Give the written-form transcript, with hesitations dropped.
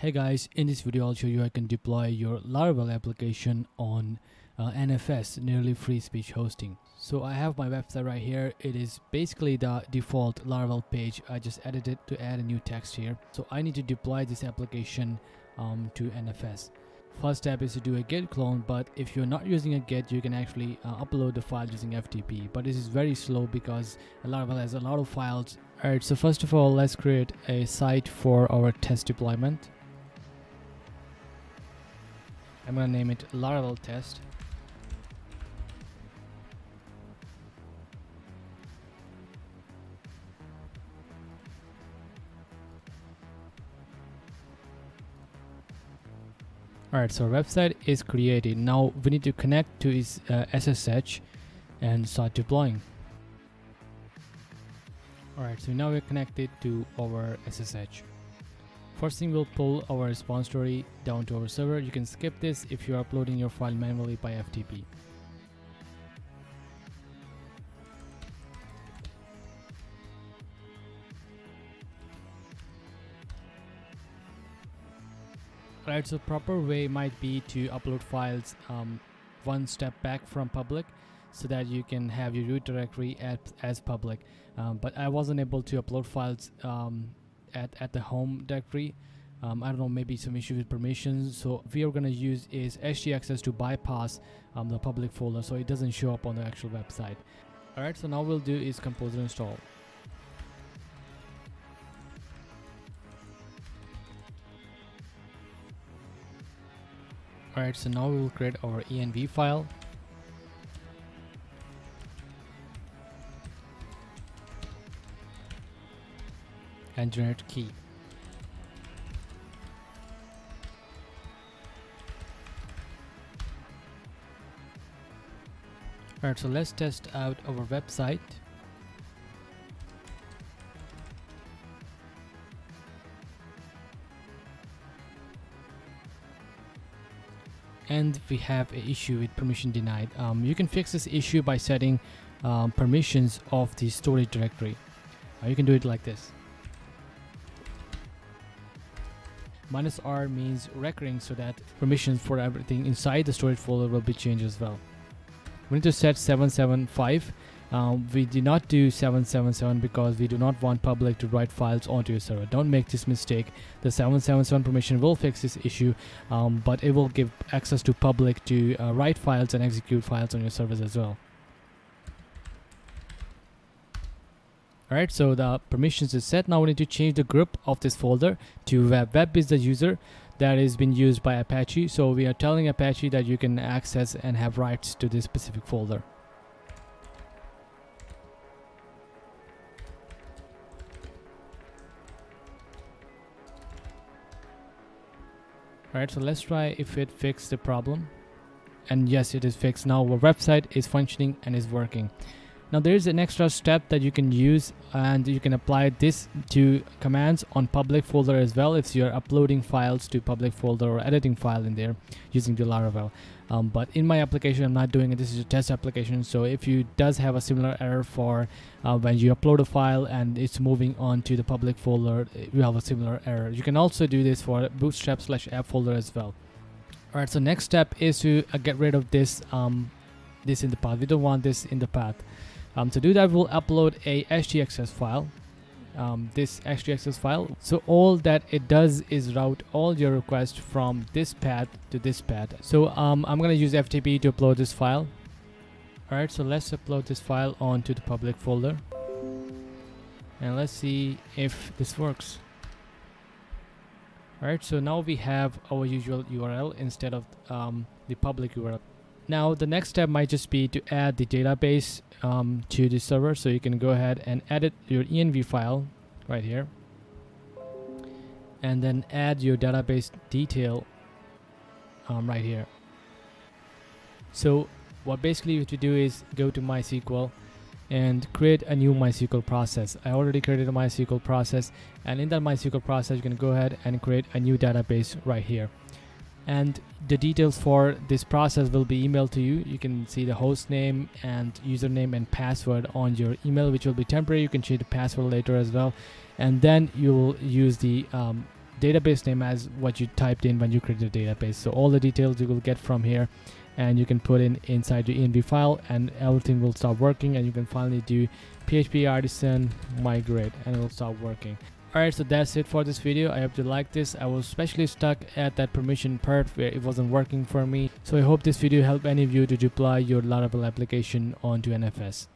Hey guys, in this video I'll show you how you can deploy your Laravel application on NFS, nearly free speech hosting. So I have my website right here. It is basically the default Laravel page. I just edited it to add a new text here. So I need to deploy this application to NFS. First step is to do a git clone, but if you're not using a git, you can actually upload the file using FTP. But this is very slow because Laravel has a lot of files. Alright, so first of all, let's create a site for our test deployment. I'm going to name it Laravel test. Alright, so our website is created. Now we need to connect to its SSH and start deploying. Alright, so now we're connected to our SSH. First thing, we'll pull our response story down to our server. You can skip this if you're uploading your file manually by FTP. Alright, so proper way might be to upload files one step back from public so that you can have your root directory as public. But I wasn't able to upload files at the home directory. I don't know, maybe some issue with permissions. So what we are going to use is htaccess to bypass the public folder so it doesn't show up on the actual website. Alright, so now we'll do is composer install. Alright, so now we will create our env file. And generate key. Alright, so let's test out our website. And we have an issue with permission denied. You can fix this issue by setting permissions of the storage directory. You can do it like this. -R means recurring, so that permissions for everything inside the storage folder will be changed as well. We need to set 775. We do not do 777 because we do not want public to write files onto your server. Don't make this mistake. The 777 permission will fix this issue, but it will give access to public to write files and execute files on your servers as well. Alright, so the permissions is set. Now we need to change the group of this folder to web. Web is the user that is being used by Apache. So we are telling Apache that you can access and have rights to this specific folder. Alright, so let's try if it fixed the problem. And yes, it is fixed. Now our website is functioning and is working. Now there is an extra step that you can use, and you can apply this to commands on public folder as well if you're uploading files to public folder or editing file in there using the Laravel. But in my application I'm not doing it. This is a test application, so if you does have a similar error for when you upload a file and it's moving on to the public folder, you have a similar error. You can also do this for bootstrap/app folder as well. Alright, so next step is to get rid of this this in the path. We don't want this in the path. To do that, we'll upload a htaccess file, this htaccess file. So all that it does is route all your requests from this path to this path. So I'm going to use FTP to upload this file. Alright, so let's upload this file onto the public folder. And let's see if this works. Alright, so now we have our usual URL instead of the public URL. Now the next step might just be to add the database to the server. So you can go ahead and edit your env file right here, and then add your database detail right here. So what basically you have to do is go to MySQL and create a new MySQL process. I already created a MySQL process, and in that MySQL process you can go ahead and create a new database right here. And the details for this process will be emailed to you. You can see the host name and username and password on your email, which will be temporary. You can change the password later as well. And then you will use the database name as what you typed in when you created the database. So all the details you will get from here, and you can put in inside the env file, and everything will start working, and you can finally do php artisan migrate, and it will start working. Alright, so that's it for this video. I hope you liked this. I was especially stuck at that permission part where it wasn't working for me. So I hope this video helped any of you to deploy your Laravel application onto NFS.